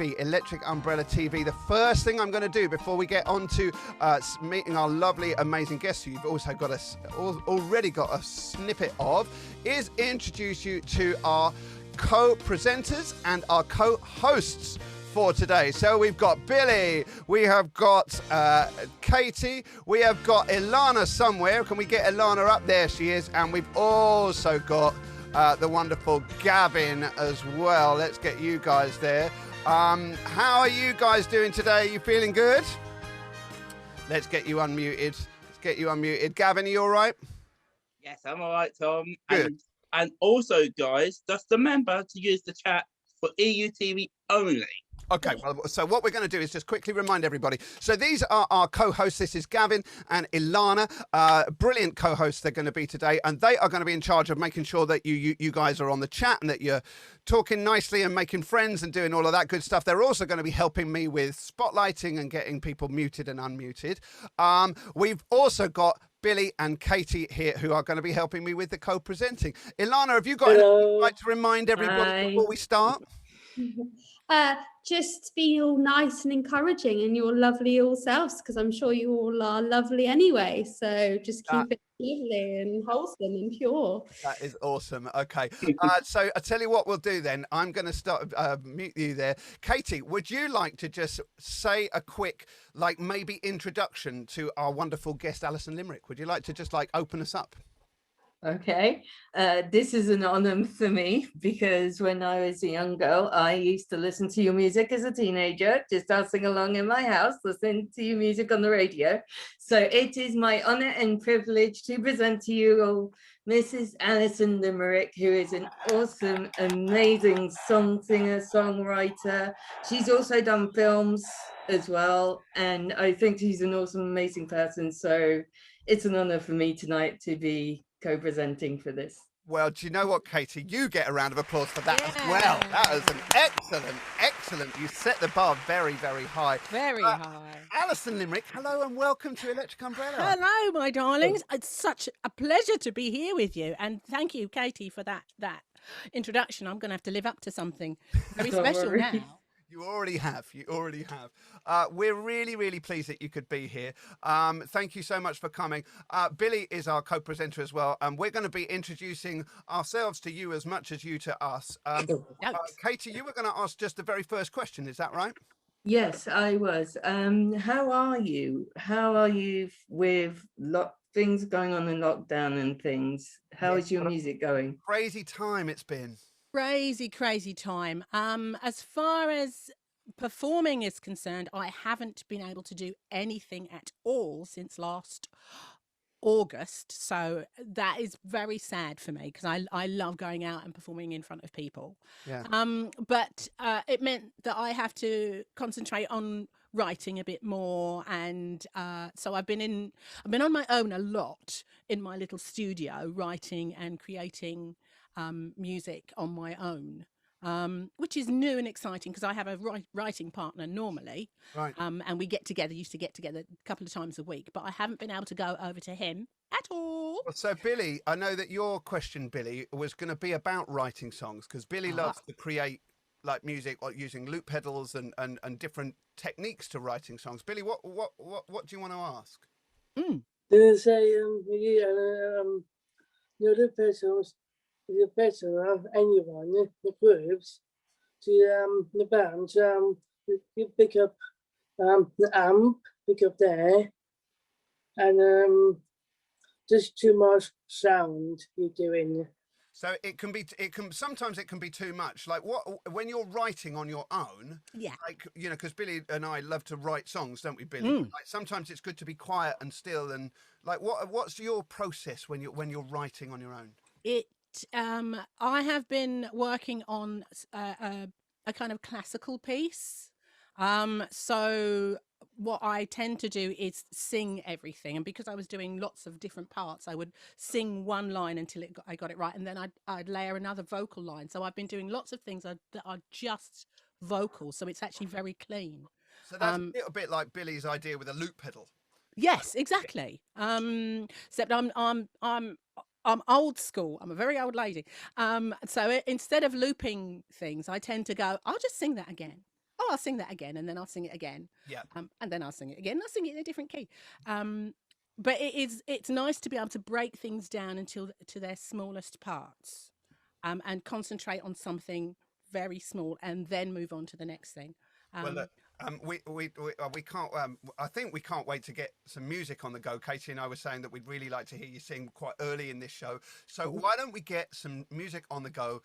TV, Electric Umbrella TV. The first thing I'm going to do before we get on to meeting our lovely, amazing guests, who you've also got already got a snippet of, is introduce you to our co-presenters and our co-hosts for today. So we've got Billy, we have got Katie, we have got Ilana somewhere. Can we get Ilana up? There she is. And we've also got the wonderful Gavin as well. Let's get you guys there. How are you guys doing today? You feeling good? Let's get you unmuted. Gavin, are you all right? Yes, I'm all right, Tom. Good. And also, guys, just remember to use the chat for EUTV only. Okay, well, so what we're going to do is just quickly remind everybody. So these are our co-hosts. This is Gavin and Ilana, brilliant co-hosts they're going to be today, and they are going to be in charge of making sure that you guys are on the chat and that you're talking nicely and making friends and doing all of that good stuff. They're also going to be helping me with spotlighting and getting people muted and unmuted. We've also got Billy and Katie here, who are going to be helping me with the co-presenting. Ilana, have you got anything you'd like to remind everybody before we start? Just be all nice and encouraging in your lovely all selves, because I'm sure you all are lovely anyway. So just keep it lovely and wholesome and pure. That is awesome. Okay. So I tell you what we'll do then. I'm going to start mute you there. Katie, would you like to just say a quick, like maybe introduction to our wonderful guest, Alison Limerick? Would you like to just like open us up? Okay, this is an honor for me because when I was a young girl, I used to listen to your music as a teenager, just dancing along in my house, listening to your music on the radio. So it is my honor and privilege to present to you all Mrs. Alison Limerick, who is an awesome, amazing song singer, songwriter. She's also done films as well, and I think she's an awesome, amazing person. So it's an honor for me tonight to be co-presenting for this. Well, do you know what, Katie? You get a round of applause for that as well. That was an excellent. You set the bar very, very high. Very high. Alison Limerick, hello and welcome to Electric Umbrella. Hello, my darlings. It's such a pleasure to be here with you. And thank you, Katie, for that introduction. I'm going to have to live up to something very special now. You already have. We're really, really pleased that you could be here. Thank you so much for coming. Billy is our co-presenter as well, and we're going to be introducing ourselves to you as much as you to us. Katie, you were going to ask just the very first question. Is that right? Yes, I was. How are you? How are you with things going on in lockdown and things? How is your music going? Crazy time it's been. Crazy time. As far as performing is concerned, I haven't been able to do anything at all since last August. So that is very sad for me because I love going out and performing in front of people. Yeah. But it meant that I have to concentrate on writing a bit more, and so I've been on my own a lot in my little studio, writing and creating music on my own, which is new and exciting because I have a writing partner normally, right? And we used to get together a couple of times a week, but I haven't been able to go over to him at all. So Billy, I know that your question, Billy, was going to be about writing songs because Billy loves to create like music using loop pedals and different techniques to writing songs. Billy, what do you want to ask? There's loop pedals. The better of anyone, the groups, to the bands, you pick up the amp, pick up there, and just too much sound you're doing. So sometimes it can be too much. Like when you're writing on your own, yeah, like, you know, because Billy and I love to write songs, don't we, Billy? Like sometimes it's good to be quiet and still, and like what's your process when you're writing on your own? I have been working on a kind of classical piece. So what I tend to do is sing everything. And because I was doing lots of different parts, I would sing one line until I got it right. And then I'd layer another vocal line. So I've been doing lots of things that are just vocal. So it's actually very clean. So that's a little bit like Billy's idea with a loop pedal. Yes, exactly. Except I'm old school. I'm a very old lady. So instead of looping things, I tend to go, I'll just sing that again. oh, I'll sing that again, and then I'll sing it again. Yeah. And then I'll sing it again. And I'll sing it in a different key. But it's nice to be able to break things down to their smallest parts, and concentrate on something very small, and then move on to the next thing. Well, look, we can't. I think we can't wait to get some music on the go. Katie and I were saying that we'd really like to hear you sing quite early in this show. So why don't we get some music on the go?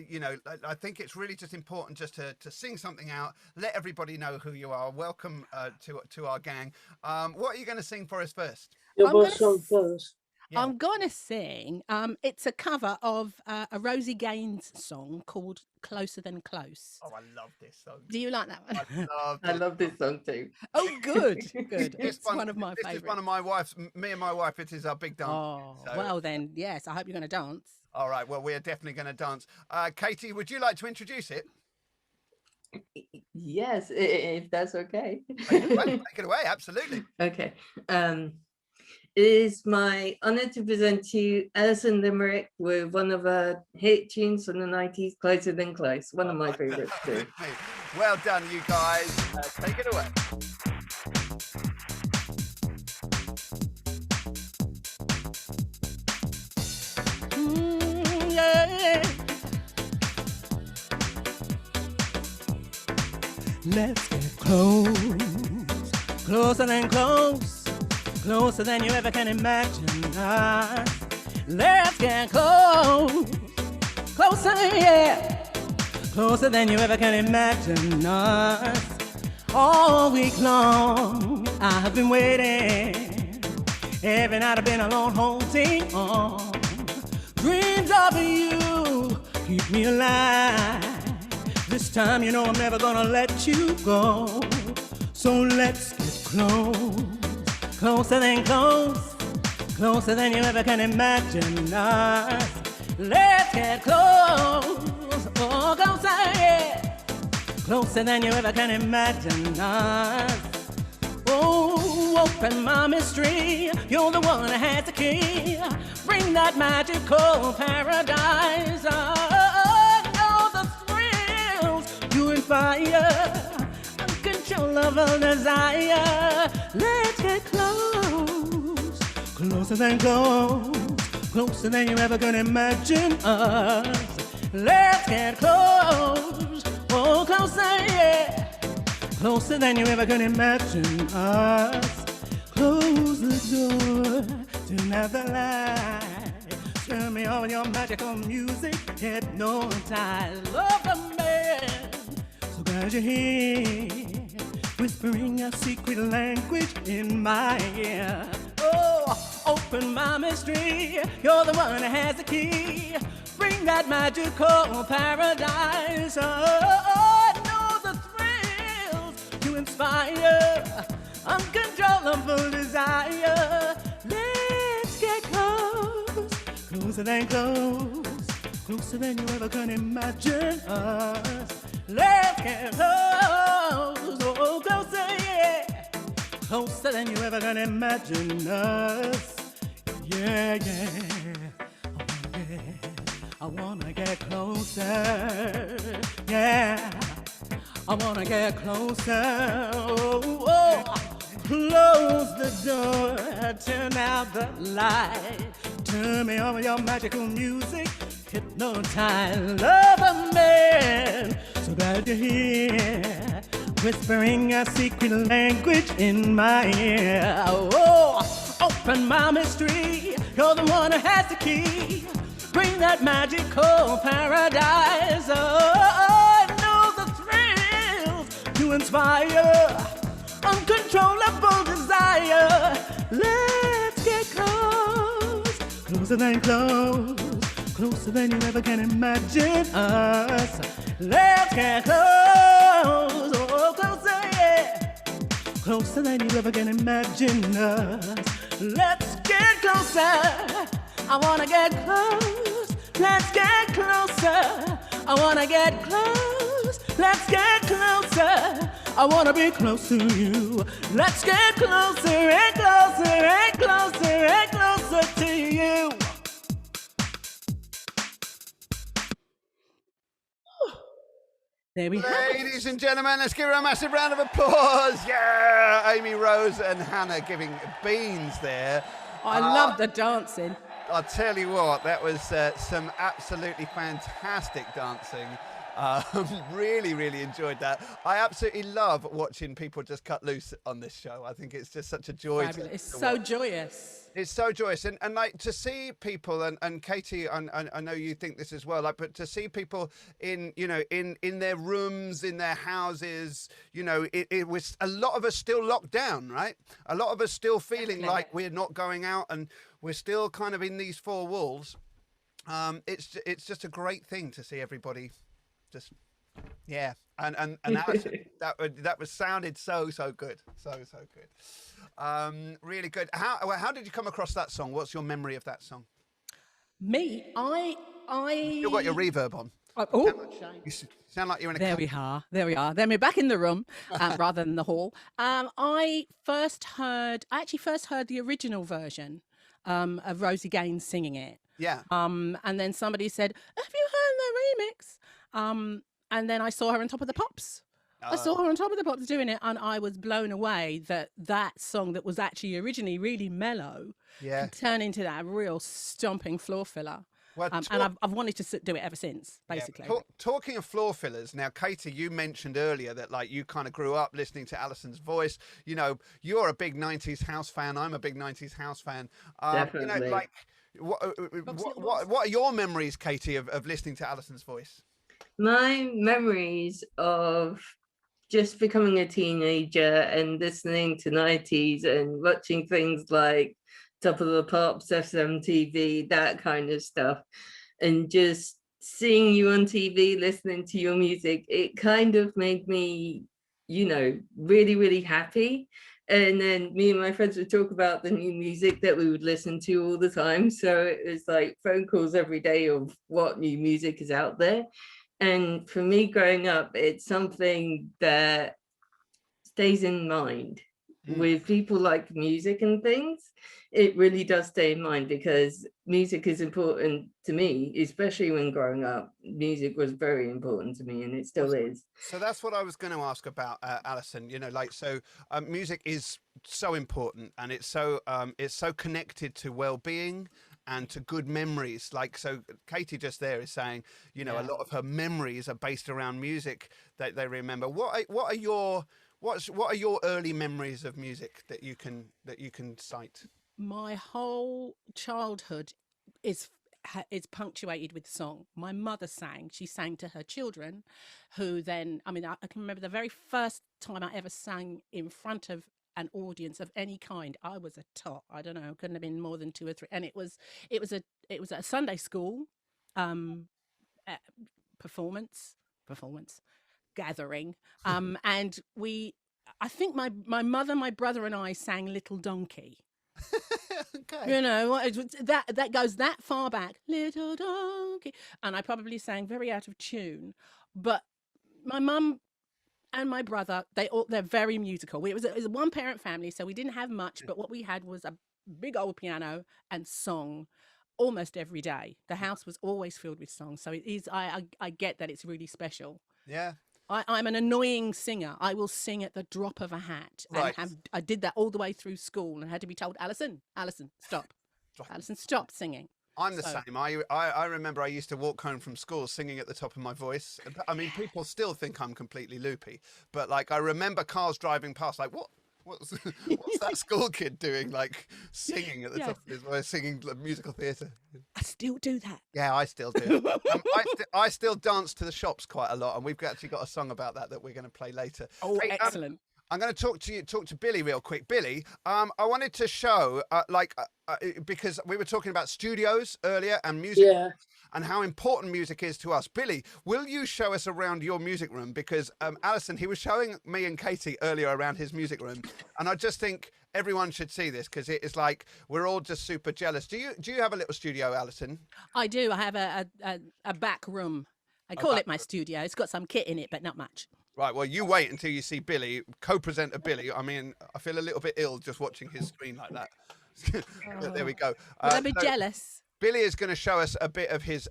You know, I think it's really just important just to sing something out, let everybody know who you are. Welcome to our gang. What are you going to sing for us first? Your I'm boss gonna song first. Yeah. I'm gonna sing. It's a cover of a Rosie Gaines song called "Closer Than Close." Oh, I love this song. Do you like that one? I love this song too. Oh, good, good. This It's one of my This is one favourites. of my wife's. Me and my wife. It is our big dance. Oh, So- well then, yes. I hope you're going to dance. All right. Well, we're definitely going to dance. Katie, would you like to introduce it? Yes, if that's okay. Take it away. Take it away. Absolutely. Okay. It is my honor to present to you Alison Limerick with one of her hit tunes from the 90s, Closer Than Close. One of my favorites too. Well done, you guys. Take it away. Yeah. Let's get close, closer than close, closer than you ever can imagine. Let's get close, closer, yeah, closer than you ever can imagine us. All week long, I've been waiting. Every night I've been alone holding on. Dreams of you keep me alive. This time, you know I'm never gonna let you go. So let's get close, closer than close, closer than you ever can imagine us. Let's get close, oh, closer, yeah, closer than you ever can imagine us. Oh, open my mystery, you're the one that has the key. Bring that magical paradise. Oh, the thrills you inspire, uncontrollable desire. Let's get close, closer than close, closer than you ever can imagine us. Let's get close, oh, closer, yeah, closer than you ever can imagine us. Close the door, turn out the light. Turn me on with your magical music, hypnotize. Love the man, so glad you're here, whispering a secret language in my ear. Oh, open my mystery, you're the one that has the key. Bring that magical paradise. Oh, know the thrills you inspire, uncontrollable desire. Let's get close, closer than close, closer than you ever can imagine us. Let's get close, oh, closer, yeah, closer than you ever can imagine us. Yeah, yeah, I wanna get closer, yeah, I wanna get closer. Oh, oh. Close the door, turn out the light. Turn me on with your magical music, hypnotize. Love a man, so glad you're here, whispering a secret language in my ear. Oh, open my mystery, you're the one who has the key. Bring that magical paradise. Oh, I know the thrills you inspire, uncontrollable desire. Let's get close, closer than close, closer than you ever can imagine us. Let's get close, oh, closer, yeah, closer than you ever can imagine us. Let's get closer, I wanna get close. Let's get closer, I wanna get close. Let's get closer, I wanna be close to you. Let's get closer and closer and closer and closer to you. There we have it. Ladies and gentlemen, let's give her a massive round of applause. Yeah, Amy Rose and Hannah giving beans there. I love the dancing. I'll tell you what, that was some absolutely fantastic dancing. Really, really enjoyed that. I absolutely love watching people just cut loose on this show. I think it's just such a joy. Fabulous. It's so joyous. It's so joyous, and like to see people, and Katie, I know you think this as well, like, but to see people in, you know, in their rooms, in their houses, you know, it was a lot of us still locked down, right? A lot of us still feeling like we're not going out, and we're still kind of in these four walls. It's just a great thing to see everybody, just yeah, and that was sounded so good, so good. Really good. How did you come across that song? What's your memory of that song? Me, I. You got your reverb on. Oh, You sound like you're in a. there we are. There we are. Then we're back in the room rather than the hall. I actually first heard the original version of Rosie Gaines singing it. Yeah. And then somebody said, "Have you heard the remix?" And then I saw her on Top of the Pops. I saw her on Top of the Pops doing it, and I was blown away that song that was actually originally really mellow could turn into that real stomping floor filler. Well, and I've wanted to do it ever since, basically. Yeah. Talking of floor fillers, now, Katie, you mentioned earlier that like you kind of grew up listening to Alison's voice. You know, you're a big 90s house fan. I'm a big 90s house fan. Definitely. You know, like, what are your memories, Katie, of listening to Alison's voice? My memories of just becoming a teenager and listening to 90s and watching things like Top of the Pops, FMTV, that kind of stuff, and just seeing you on TV, listening to your music, it kind of made me, you know, really, really happy. And then me and my friends would talk about the new music that we would listen to all the time. So it was like phone calls every day of what new music is out there. And for me growing up, it's something that stays in mind. With people like music and things, it really does stay in mind because music is important to me, especially when growing up. Music was very important to me and it still is. So that's what I was going to ask about, Alison. You know, like, so music is so important, and it's so connected to well-being and to good memories. Like, so Katie just there is saying, you know, a lot of her memories are based around music that they remember. What are your early memories of music that you can cite? My whole childhood is punctuated with song. My mother sang. She sang to her children, who then, I mean, I can remember the very first time I ever sang in front of an audience of any kind. I was a tot. I don't know. Couldn't have been more than 2 or 3. And it was a Sunday school performance gathering. And I think my mother, my brother, and I sang Little Donkey. Okay. You know, that goes that far back, Little Donkey, and I probably sang very out of tune. But my mum and my brother, they're very musical. It was a one parent family, so we didn't have much, but what we had was a big old piano and song almost every day. The house was always filled with songs, so it is. I get that it's really special. Yeah. I'm an annoying singer. I will sing at the drop of a hat. Right. And I did that all the way through school and had to be told, Alison, stop. Alison, stop singing. I'm the same. I remember I used to walk home from school singing at the top of my voice. I mean, people still think I'm completely loopy, but like I remember cars driving past like, what's that school kid doing, like singing at the top of his voice, singing musical theatre? I still do that. Yeah, I still do. I still dance to the shops quite a lot, and we've actually got a song about that we're going to play later. Oh, hey, excellent. I'm going to talk to Billy real quick. Billy, I wanted to show, because we were talking about studios earlier and music and how important music is to us. Billy, will you show us around your music room? Because Alison, he was showing me and Katie earlier around his music room, and I just think everyone should see this because it is like we're all just super jealous. Do you have a little studio, Alison? I do. I have a back room. I call it my studio. It's got some kit in it, but not much. Right, well, you wait until you see Billy, co-presenter Billy. I mean, I feel a little bit ill just watching his screen like that. But there we go. Would I be jealous? Billy is going to show us a bit of his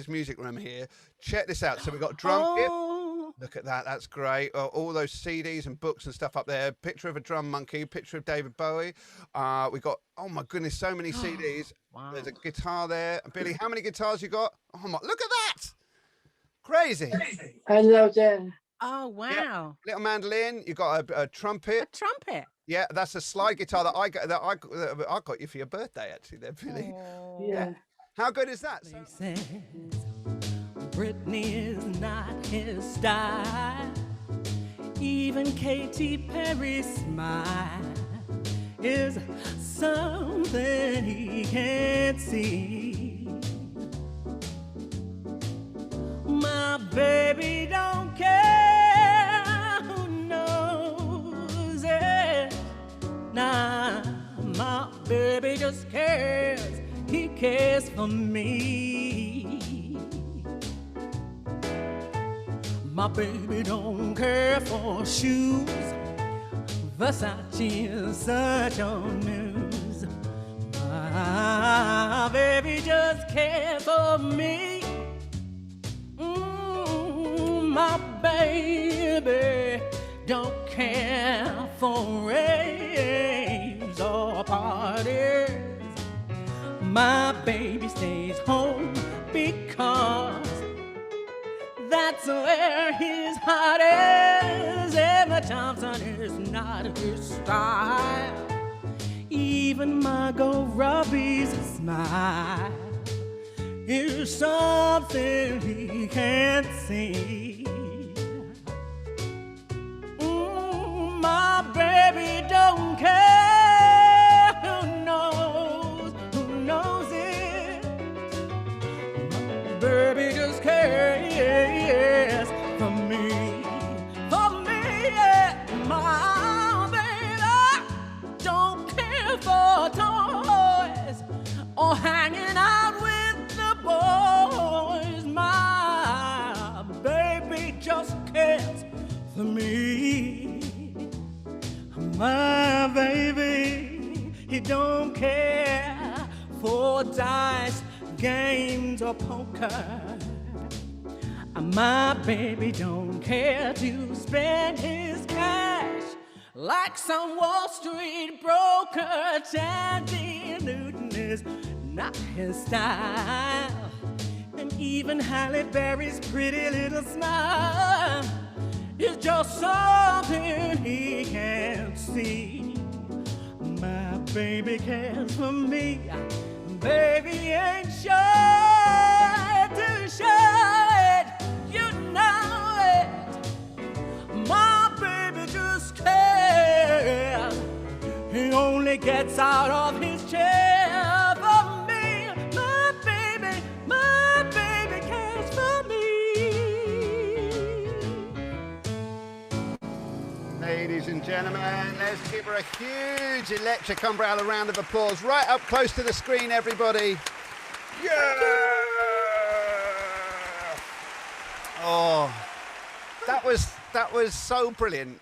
music room here. Check this out. So we've got drum kit. Oh, Look at that. That's great. All those CDs and books and stuff up there. Picture of a drum monkey. Picture of David Bowie. We got, oh my goodness, so many CDs. wow. There's a guitar there. Billy, how many guitars you got? Oh my, look at that. Crazy. Hello there. Oh, wow. Little mandolin. You got a A trumpet. trumpet. Yeah, that's a slide guitar that I got you for your birthday, actually, there, Billy. Oh. Yeah. How good is that? He says Britney is not his style. Even Katy Perry's smile is something he can't see. My baby don't care who knows it. Nah, my baby just cares. He cares for me. My baby don't care for shoes. Versace is such old news. My baby just cares for me. My baby don't care for raves or parties. My baby stays home because that's where his heart is. Emma Thompson is not his style. Even Margot Robbie's smile is something he can't see. My baby don't care who knows it. My baby just cares for me, yeah. My baby don't care for toys or hanging out with the boys. My baby just cares for me. My baby, he don't care for dice, games, or poker. My baby don't care to spend his cash like some Wall Street broker. Tandy Newton is not his style. And even Halle Berry's pretty little smile is just something he can't see. My baby cares for me. Baby ain't shy to show it. You know it. My baby just cares. He only gets out of his chair for me. My baby cares for me. Ladies and gentlemen, let's give her a huge electric umbrella round of applause. Right up close to the screen, everybody. Yeah! Oh, that was so brilliant.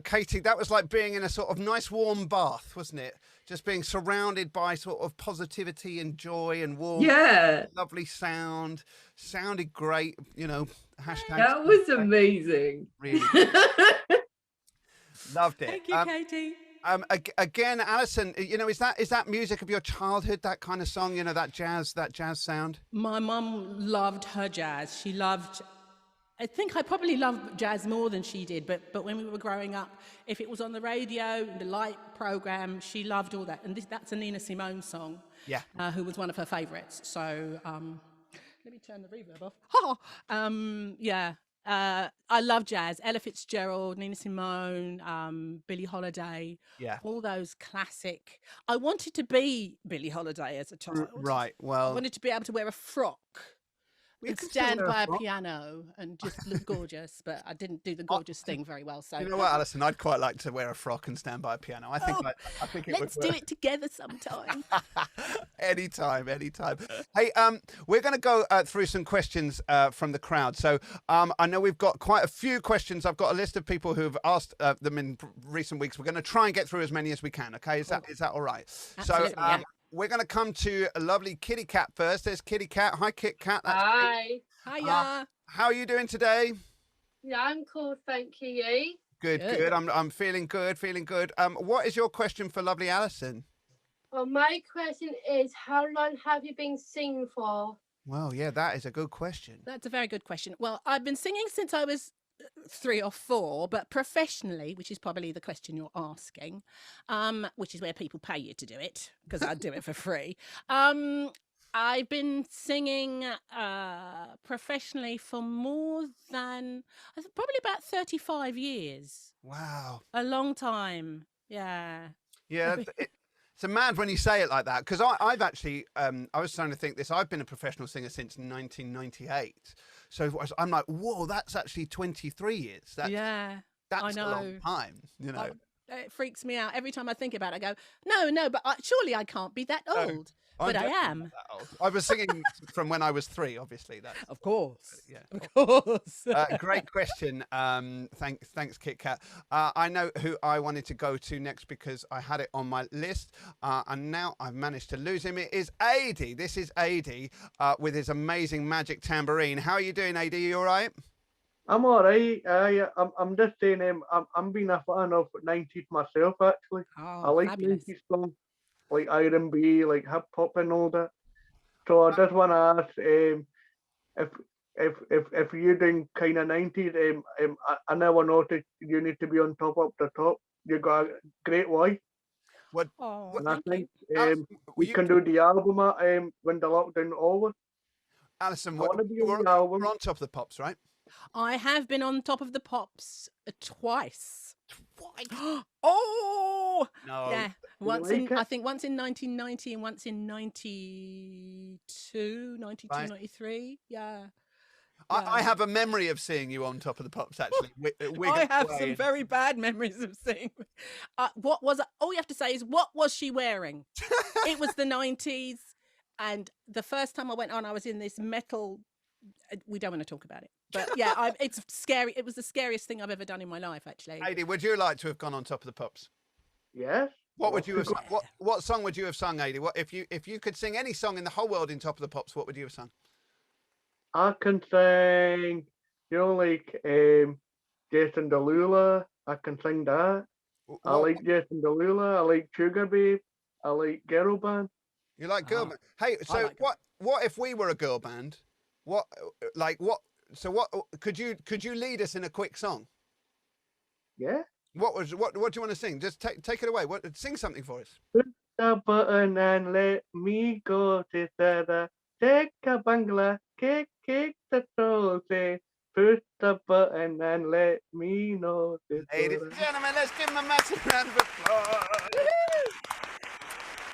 Katie, that was like being in a sort of nice warm bath, wasn't it? Just being surrounded by sort of positivity and joy and warmth. Yeah. Lovely sound. Sounded great, you know. Hashtag. That was amazing. Really loved it. Thank you, Katie. Again, Alison, you know, is that music of your childhood? That kind of song, you know, that jazz sound. My mum loved her jazz. She loved, I think I probably loved jazz more than she did, but when we were growing up, if it was on the radio, the light program, she loved all that. And that's a Nina Simone song, Yeah. Who was one of her favorites. So let me turn the reverb off. Yeah. I love jazz. Ella Fitzgerald, Nina Simone, Billie Holiday, Yeah. all those classic. I wanted to be Billie Holiday as a child. Right. I Well, wanted to be able to wear a frock you and can still stand wear a by a frock. piano and just look gorgeous, but I didn't do the gorgeous thing very well. So You know what, Alison? I'd quite like to wear a frock and stand by a piano. I think it let's would do work. it together sometime. Anytime. Hey, we're going to go through some questions from the crowd. So I know we've got quite a few questions. I've got a list of people who've asked them in recent weeks. We're going to try and get through as many as we can. Okay, is that all right? Absolutely, So yeah. we're going to come to a lovely Kitty Cat first. There's Kitty Cat. Hi, Kit Kat. That's Kate. Hi. Hiya. How are you doing today? Yeah, I'm cool, thank you. Good, Good. good. I'm feeling good, feeling good. What is your question for lovely Alison? Well, my question is, how long have you been singing for? Well, yeah, that is a good question. That's a very good question. Well, I've been singing since I was 3 or 4, but professionally, which is probably the question you're asking, which is where people pay you to do it, because I do it for free. I've been singing professionally for more than probably about 35 years. Wow. A long time. Yeah. Yeah, it's mad when you say it like that, because I've actually, I was trying to think this, I've been a professional singer since 1998. So I'm like, whoa, that's actually 23 years. That's I know. a long time, you know. It freaks me out every time I think about it. I go, no, but surely I can't be that old. But I definitely am. not that old. I was singing from when I was 3, obviously. That's, Of course. yeah. Of course. Great question. Thanks, Kit Kat. I know who I wanted to go to next because I had it on my list, and now I've managed to lose him. It is Adi. This is Adi with his amazing magic tambourine. How are you doing, Adi? You all right? I'm all right. I'm just saying, I'm being a fan of 90s myself, actually. I Oh, like fabulous. 90s songs, like R&B, like hip hop and all that. So I just want to ask, if you're doing kind of 90s, I never noticed you need to be on top of the top. You got a great voice, Oh, and I thank think you. Alison, we can do the album when the lockdown over. Alison, I want to be you're on the album. on Top of the Pops, right? I have been on Top of the Pops twice. Oh, No. yeah. Once like in, it? I think once in 1990 and once in 92, Right. 93. Yeah. I have a memory of seeing you on Top of the Pops, actually. I have some very bad memories of seeing. What was all you have to say is, what was she wearing? It was the 90s, and the first time I went on, I was in this metal. We don't want to talk about it, but yeah, it's scary. It was the scariest thing I've ever done in my life, actually. Adi, would you like to have gone on Top of the Pops? Yes. What would you have? Love to go- What song would you have sung, Adi? What if you could sing any song in the whole world in Top of the Pops? What would you have sung? I can sing, like Jason Derulo. I can sing that. I What- like Jason Derulo. I like Sugar Babe. I like Girl Band. You like girl Ah, band? Hey, so like girl- what if we were a girl band? What So what could you lead us in a quick song? Yeah. What do you want to sing? Just take it away. Sing something for us. The button and let me go to the take a bangla, kick the roses. Push the button and let me know. Ladies and gentlemen, let's give them a massive round of applause.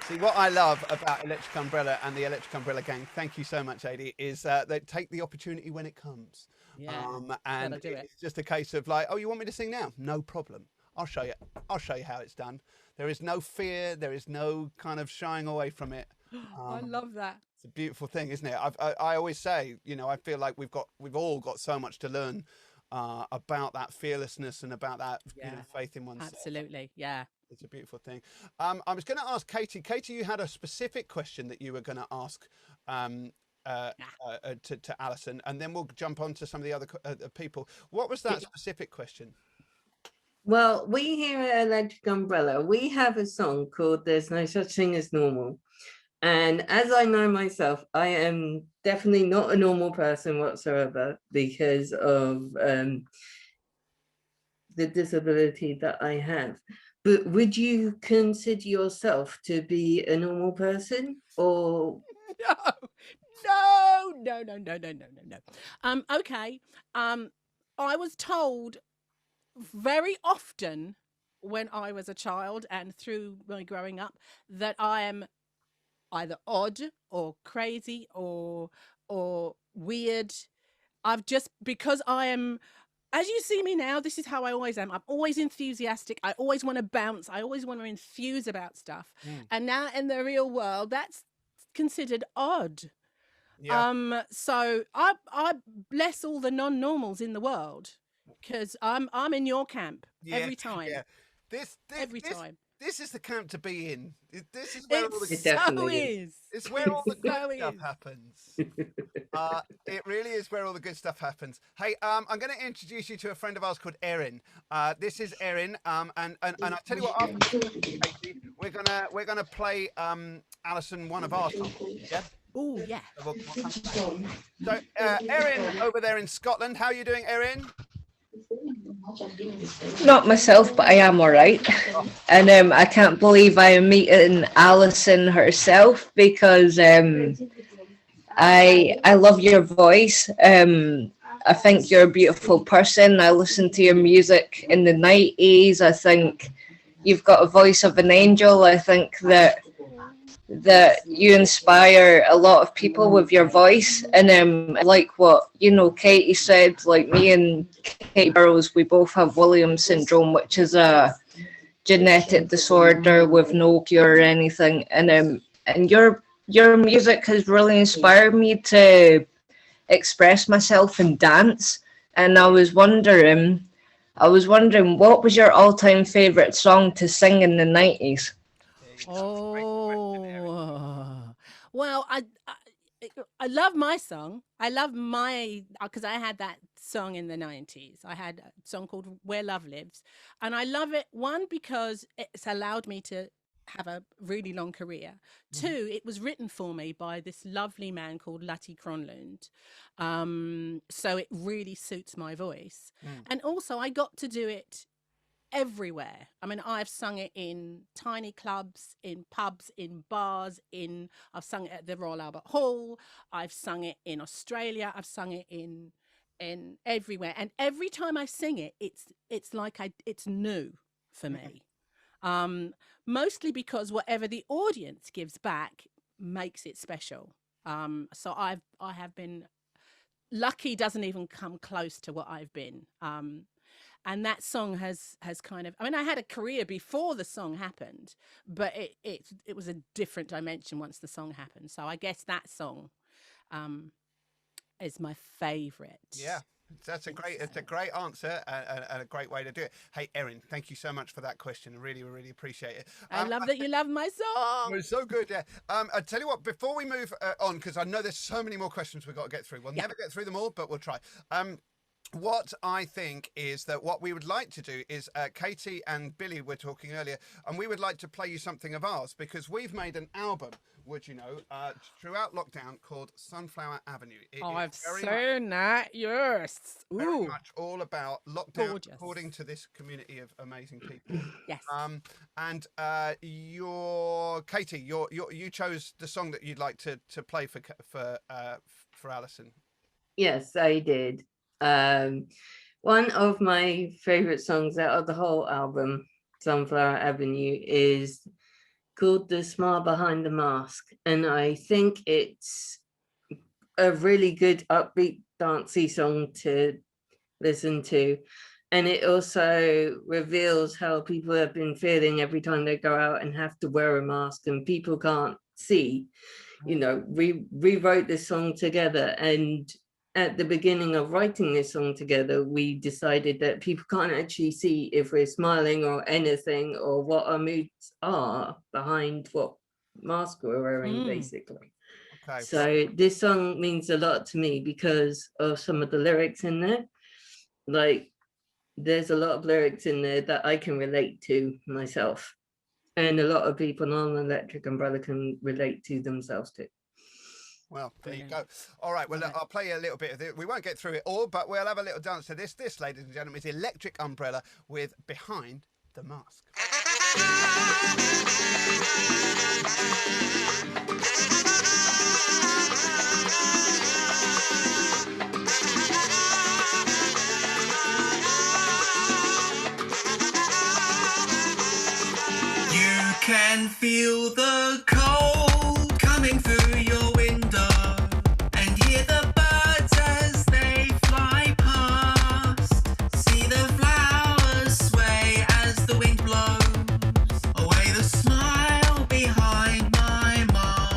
See, what I love about Electric Umbrella and the Electric Umbrella Gang, thank you so much, Adi, is they take the opportunity when it comes. Yeah, And gotta do it. it's just a case of like, oh, you want me to sing now? No problem. I'll show you. I'll show you how it's done. There is no fear. There is no kind of shying away from it. I love that. It's a beautiful thing, isn't it? I always say, I feel like we've all got so much to learn about that fearlessness and about that faith in oneself. Absolutely, yeah. It's a beautiful thing. I was going to ask Katie. Katie, you had a specific question that you were going to ask to Alison, and then we'll jump on to some of the other people. What was that specific question? Well, we here at Electric Umbrella, we have a song called There's No Such Thing as Normal. And as I know myself, I am definitely not a normal person whatsoever because of the disability that I have. But would you consider yourself to be a normal person, or No. Okay. I was told very often when I was a child and through my growing up that I am either odd or crazy or weird. Because I am, as you see me now, this is how I always am. I'm always enthusiastic. I always want to bounce. I always want to enthuse about stuff. And now in the real world, that's considered odd. Yeah. So I bless all the non-normals in the world because I'm in your camp every time. Yeah. Every time. this is the camp to be in. This is where all the It definitely is. it's where all the good So stuff is. happens. It really is where all the good stuff happens. Hey, I'm going to introduce you to a friend of ours called Erin. This is Erin, and I tell you what, after this, Katie, we're gonna play Alison one of our songs. Yeah. Oh yeah. So we'll come back. So Erin over there in Scotland, how are you doing, Erin? Not myself, but I am all right. And I can't believe I am meeting Alison herself because I love your voice. I think you're a beautiful person. I listened to your music in the 90s. I think you've got a voice of an angel. I think that you inspire a lot of people with your voice. And like what, Katie said, like me and Katie Burrows, we both have Williams syndrome, which is a genetic disorder with no cure or anything. And your music has really inspired me to express myself and dance. And I was wondering what was your all-time favorite song to sing in the 90s? Oh, well, I love my song. I love because I had that song in the 90s. I had a song called Where Love Lives. And I love it, one, because it's allowed me to have a really long career. Two, it was written for me by this lovely man called Lutty Cronlund. So it really suits my voice. And also I got to do it everywhere. I mean, I've sung it in tiny clubs, in pubs, in bars, I've sung it at the Royal Albert Hall, I've sung it in Australia, I've sung it in everywhere. And every time I sing it, it's like it's new for me. Mostly because whatever the audience gives back makes it special. So I have been lucky, doesn't even come close to what I've been. And that song has kind of, I mean, I had a career before the song happened, but it was a different dimension once the song happened. So I guess that song is my favorite. Yeah. It's a great answer and a great way to do it. Hey, Erin, thank you so much for that question. I really, really appreciate it. I love that you love my song. It's so good, yeah. I tell you what, before we move on, because I know there's so many more questions we've got to get through. We'll never get through them all, but we'll try. What I think is that what we would like to do is Katie and Billy were talking earlier, and we would like to play you something of ours because we've made an album, would you know, throughout lockdown called Sunflower Avenue. I've seen that, yes. Very much all about lockdown, Gorgeous. according to this community of amazing people. Yes. And Katie, you chose the song that you'd like to play for Alison. Yes, I did. One of my favorite songs out of the whole album, Sunflower Avenue, is called The Smile Behind the Mask. And I think it's a really good upbeat dancey song to listen to. And it also reveals how people have been feeling every time they go out and have to wear a mask and people can't see. We wrote this song together, and at the beginning of writing this song together, we decided that people can't actually see if we're smiling or anything or what our moods are behind what mask we're wearing, basically. Okay. So this song means a lot to me because of some of the lyrics in there. Like, there's a lot of lyrics in there that I can relate to myself. And a lot of people on Electric Umbrella can relate to themselves too. Well, there you go. All right, well, I'll play you a little bit of it. We won't get through it all, but we'll have a little dance to this. This, ladies and gentlemen, is Electric Umbrella with Behind the Mask. You can feel the cold coming through your window and hear the birds as they fly past. See the flowers sway as the wind blows away the smile behind my mask.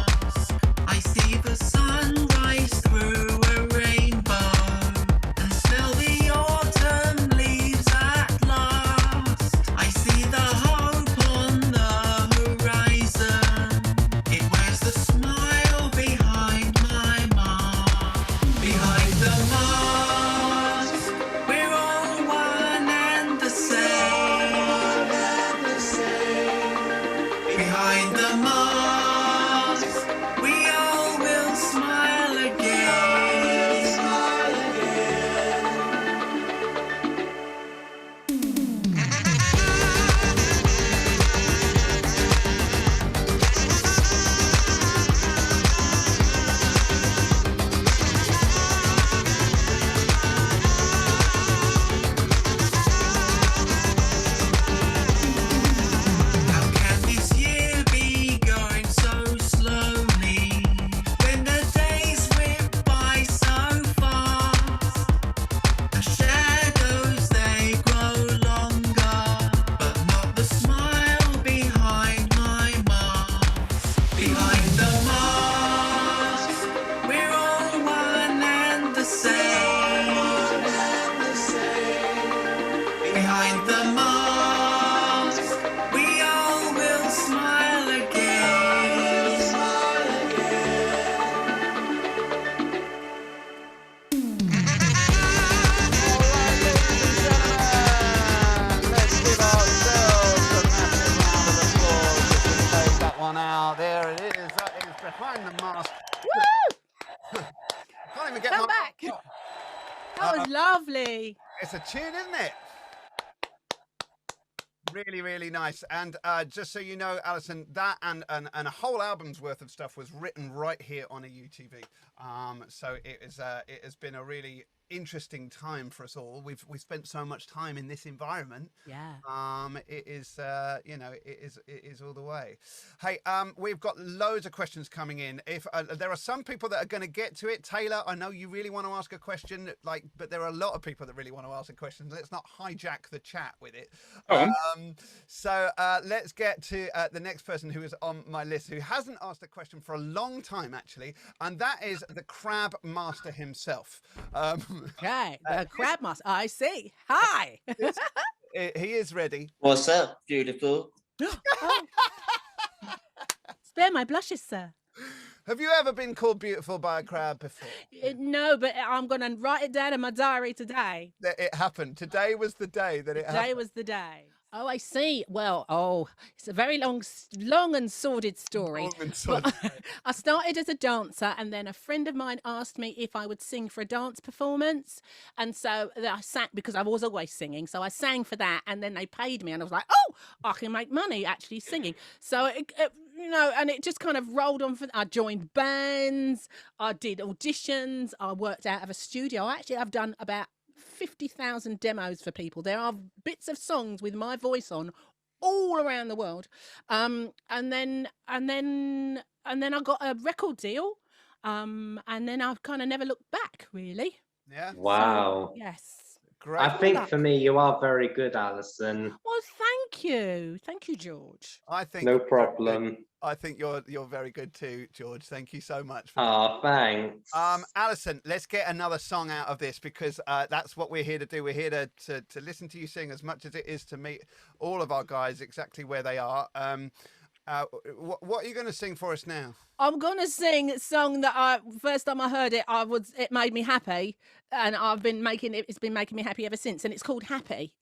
Find the mask. Woo! Can't even get Come my back. That was lovely. It's a tune, isn't it? Really, really nice. And just so you know, Alison, that and a whole album's worth of stuff was written right here on EUTV. So it has been a really interesting time for us all. We've spent so much time in this environment. Yeah. It is it is all the way. Hey, we've got loads of questions coming in. If there are some people that are going to get to it, Taylor, I know you really want to ask a question, but there are a lot of people that really want to ask a question. Let's not hijack the chat with it. So let's get to the next person who is on my list, who hasn't asked a question for a long time, actually, and that is the Crab Master himself. Okay, the Crab Master. I see. Hi. He is ready. What's up, beautiful? Oh. Spare my blushes, sir. Have you ever been called beautiful by a crab before? No, but I'm going to write it down in my diary today. That it happened. Today was the day that it happened. Today was the day. Oh, I see. Well, it's a very long and sordid story. I started as a dancer, and then a friend of mine asked me if I would sing for a dance performance. And so I sang, because I was always singing. So I sang for that, and then they paid me, and I was like, oh, I can make money actually singing. So, and it just kind of rolled on. I joined bands, I did auditions, I worked out of a studio. I've done about 50,000 demos for people. There are bits of songs with my voice on all around the world. And then I got a record deal. And then I've kind of never looked back, really. Yeah. Wow. So, yes. Great. I think for me, you are very good, Alison. Well, thank you. Thank you, George. I think no problem. I think you're very good too, George. Thank you so much. Thanks. Alison, let's get another song out of this, because that's what we're here to do. We're here to listen to you sing as much as it is to meet all of our guys exactly where they are. What are you going to sing for us now? I'm going to sing a song that first time I heard it, it made me happy, and it's been making me happy ever since, and it's called Happy.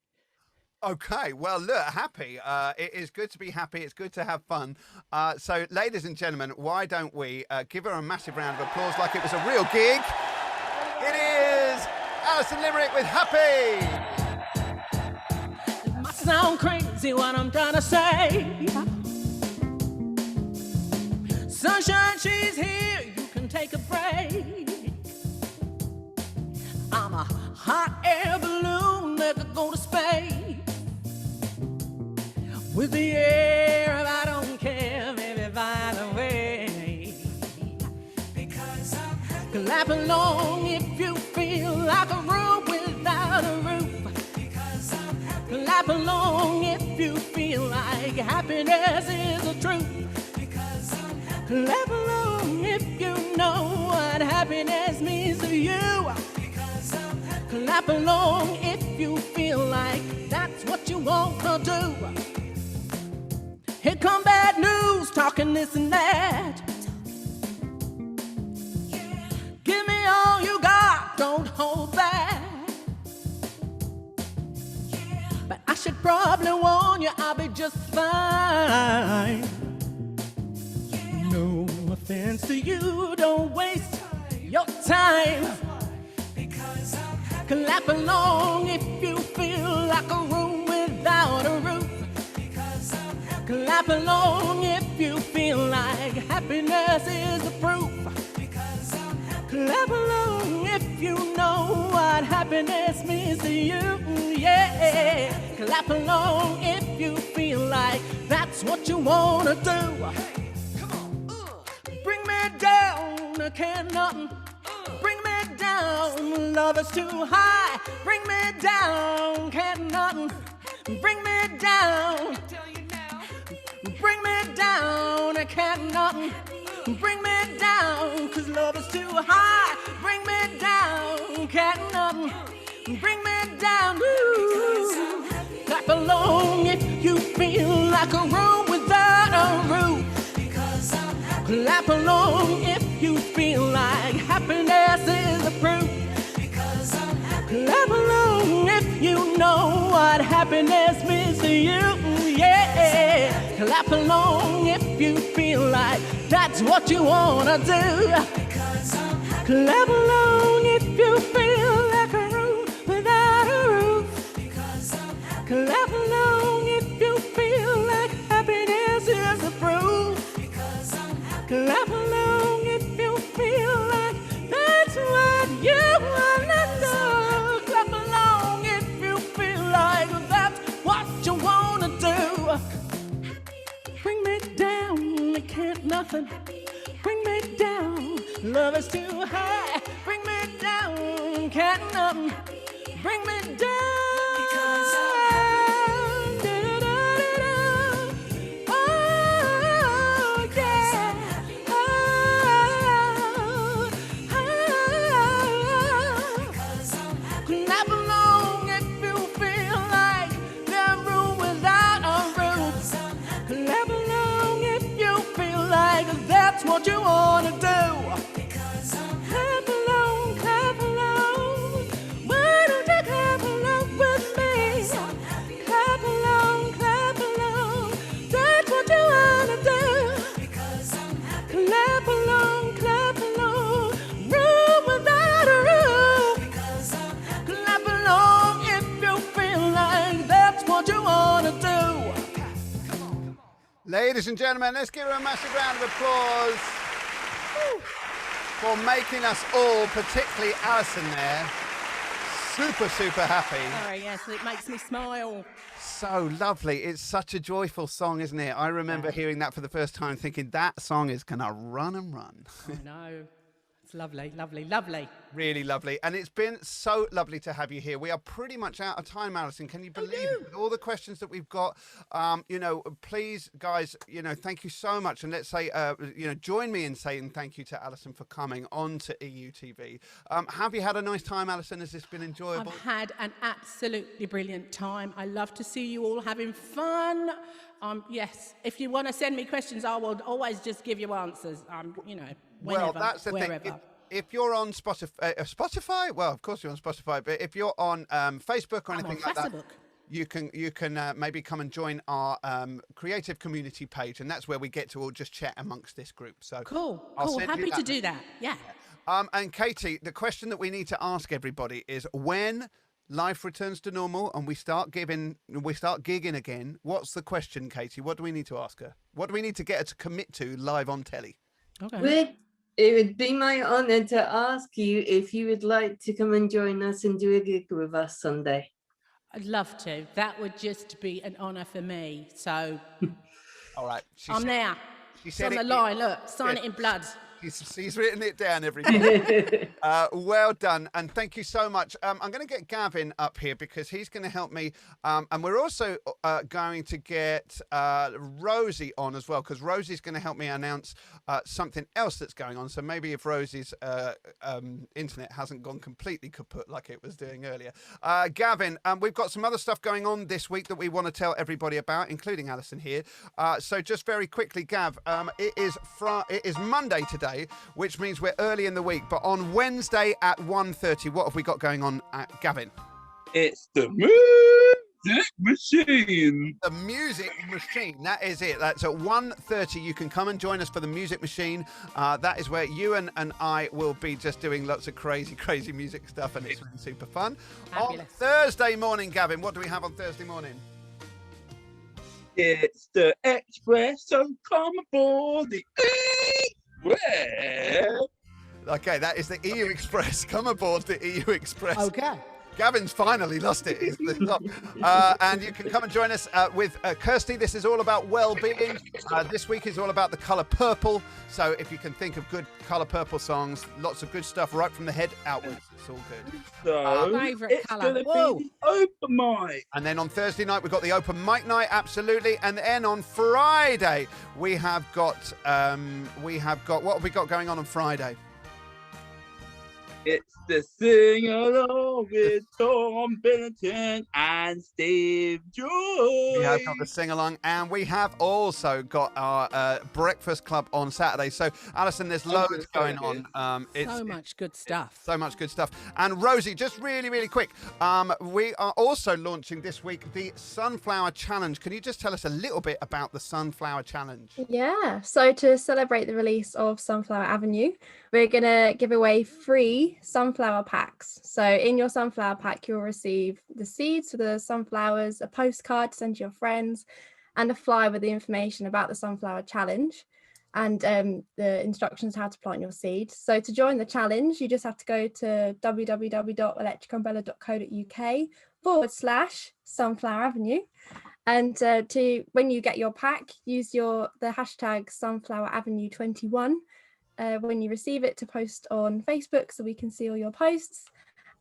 Okay, well, look, happy. It is good to be happy. It's good to have fun. So, ladies and gentlemen, why don't we give her a massive round of applause like it was a real gig? It is Alison Limerick with Happy. It might sound crazy what I'm trying to say. Sunshine, she's here. You can take a break. I'm a hot air balloon that could go to space. With the air, I don't care, baby, by the way. Because I'm happy. Clap along if you feel like a room without a roof. Because I'm happy. Clap along if you feel like happiness is the truth. Because I'm happy. Clap along if you know what happiness means to you. Because I'm happy. Clap along if you feel like that's what you want to do. Here come bad news, talking this and that. Yeah. Give me all you got, don't hold back. Yeah. But I should probably warn you, I'll be just fine. Yeah. No offense to you, don't waste your time. Because I'm happy. Clap along if you feel like a room without a roof. Clap along if you feel like happiness is the proof. Because I'm happy. Clap along if you know what happiness means to you. Yeah. Clap along if you feel like that's what you wanna do. Hey, come on. Bring me down, I can't nothing. Bring me down, love is too high. Bring me down, can't nothing. Bring me down. Bring me down, I can't nothing. Bring me down, cause love is too high. Bring me down, can't nothing. Bring me down, ooh. Clap along if you feel like a room without a roof. Because I'm happy. Clap along if you feel like happiness is the proof. Because I'm happy. Clap along if you know what happiness means to you, yeah. Clap along if you feel like that's what you wanna do. Clap along if you feel like a room without a roof. Clap along if you feel like happiness is the proof. Clap along if you feel like that's what you wanna do. Clap along if you feel like that's what you wanna do. Bring me down, I can't nothing. Bring me down, love is too high. Bring me down, can't nothing. Bring me down. Clap along if you feel like there's room without a roof. Clap along if you feel like that's what you wanna do. Clap along, clap along. Why don't you clap along with me? Clap along, clap along. That's what you wanna do. Clap along, clap along. Room without a roof. Clap along if you feel like that's what you wanna do. Ladies and gentlemen, let's give her a massive round of applause for making us all, particularly Alison there, super happy. Sorry, yes, it makes me smile. So lovely. It's such a joyful song, isn't it? I remember hearing that for the first time thinking that song is going to run and run. I know. It's lovely, lovely, lovely. Really lovely. And it's been so lovely to have you here. We are pretty much out of time, Alison. Can you believe it? With all the questions that we've got, please, guys, thank you so much. And let's say, join me in saying thank you to Alison for coming on to EUTV. Have you had a nice time, Alison? Has this been enjoyable? I've had an absolutely brilliant time. I love to see you all having fun. Yes, if you want to send me questions, I will always just give you answers. Whenever, well, that's the wherever. thing. If you're on Spotify, well, of course you're on Spotify, but if you're on Facebook or anything like that, you can maybe come and join our creative community page, and that's where we get to all just chat amongst this group. So cool. Happy to do that. Yeah. And Katie, the question that we need to ask everybody is when life returns to normal and we start gigging again. What's the question, Katie? What do we need to ask her? What do we need to get her to commit to live on telly? Okay. It would be my honor to ask you if you would like to come and join us and do a gig with us Sunday. I'd love to. That would just be an honor for me. So, all right, I'm there. It's on the line. Look, sign it in blood. He's written it down, everybody. Well done, and thank you so much. I'm going to get Gavin up here because he's going to help me, and we're also going to get Rosie on as well, because Rosie's going to help me announce something else that's going on. So maybe if Rosie's internet hasn't gone completely kaput like it was doing earlier. Gavin, we've got some other stuff going on this week that we want to tell everybody about, including Alison here. So just very quickly, Gav, it is Monday today, which means we're early in the week, but on Wednesday at 1:30, what have we got going on, Gavin? It's the Music Machine. The Music Machine, that is it. That's at 1:30. You can come and join us for the Music Machine. That is where you and I will be just doing lots of crazy music stuff, and it's really super fun. Fabulous. On Thursday morning, Gavin, what do we have on Thursday morning? It's the Express, so come aboard the Express. Okay, that is the EU Express. Come aboard the EU Express. Okay. Gavin's finally lost it. And you can come and join us with Kirsty. This is all about well-being. This week is all about the colour purple. So if you can think of good colour purple songs, lots of good stuff right from the head outwards. It's all good. So favourite it's colour. going to be the open mic. And then on Thursday night, we've got the open mic night, absolutely. And then on Friday, we have got, what have we got going on Friday? It's to sing along with Tom Billington and Steve Joy. We have got the sing along, and we have also got our breakfast club on Saturday. So, Alison, there's loads going on. So much good stuff. So much good stuff. And Rosie, just really, really quick, we are also launching this week the Sunflower Challenge. Can you just tell us a little bit about the Sunflower Challenge? Yeah, so to celebrate the release of Sunflower Avenue, we're going to give away free sunflower packs. So in your sunflower pack, you'll receive the seeds for the sunflowers, a postcard to send to your friends, and a flyer with the information about the Sunflower Challenge and the instructions how to plant your seed. So to join the challenge, you just have to go to www.electricumbrella.co.uk/Sunflower Avenue. And when you get your pack, use the hashtag Sunflower Avenue 21 when you receive it to post on Facebook so we can see all your posts.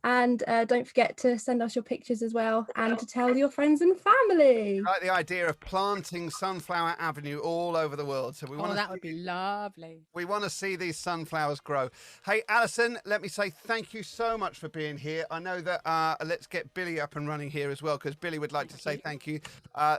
And don't forget to send us your pictures as well, and to tell your friends and family. I like the idea of planting Sunflower Avenue all over the world. So we want that would be lovely. We want to see these sunflowers grow. Hey, Alison, let me say thank you so much for being here. I know that let's get Billy up and running here as well, because Billy would like to say thank you.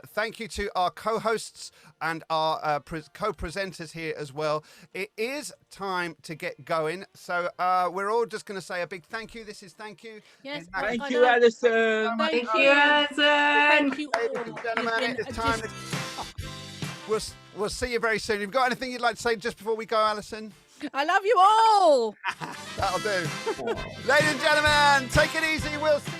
Thank you to our co-hosts and our co-presenters here as well. It is time to get going. So we're all just going to say a big thank you. This is thank you. Yes, thank you, Alison. Thank you, Alison. Thank you all. Ladies and gentlemen, it's time. We'll see you very soon. You've got anything you'd like to say just before we go, Alison? I love you all. That'll do. Ladies and gentlemen, take it easy. We'll see you.